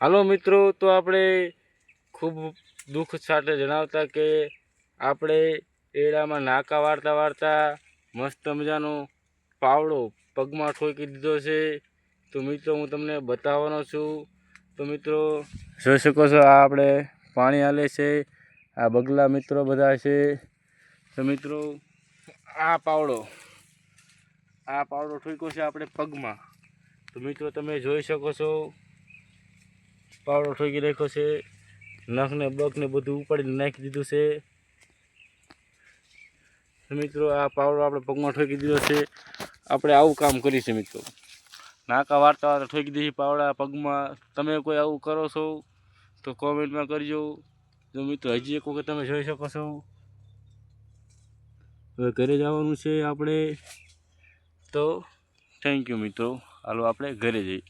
હાલો મિત્રો, તો આપણે ખૂબ દુઃખ સાથે જણાવતા કે આપણે એડામાં નાકા વાળતા વાળતા મસ્ત મજાનો પાવડો પગમાં ઠોકી દીધો છે. તો મિત્રો હું તમને બતાવવાનો છું. તો મિત્રો જોઈ શકો છો, આ આપણે પાણી હાલે છે, આ બગલા મિત્રો બધા છે. તો મિત્રો આ પાવડો ઠોક્યો છે આપણે પગમાં. તો મિત્રો તમે જોઈ શકો છો, પાવડો ઠોકી રાખ્યો છે, નખને બખને બધું ઉપાડીને નાખી દીધું છે. મિત્રો આ પાવડો આપણે પગમાં ઠોકી દીધો છે. આપણે આવું કામ કરીશું મિત્રો, નાકા વાળતા વાળતા ઠોકી દઈએ પાવડા પગમાં. તમે કોઈ આવું કરો છો તો કોમેન્ટમાં કરજો. જો મિત્રો હજી એક વખત તમે જોઈ શકો છો. હવે ઘરે જવાનું છે આપણે. તો થેન્ક યુ મિત્રો. હાલો આપણે ઘરે જઈએ.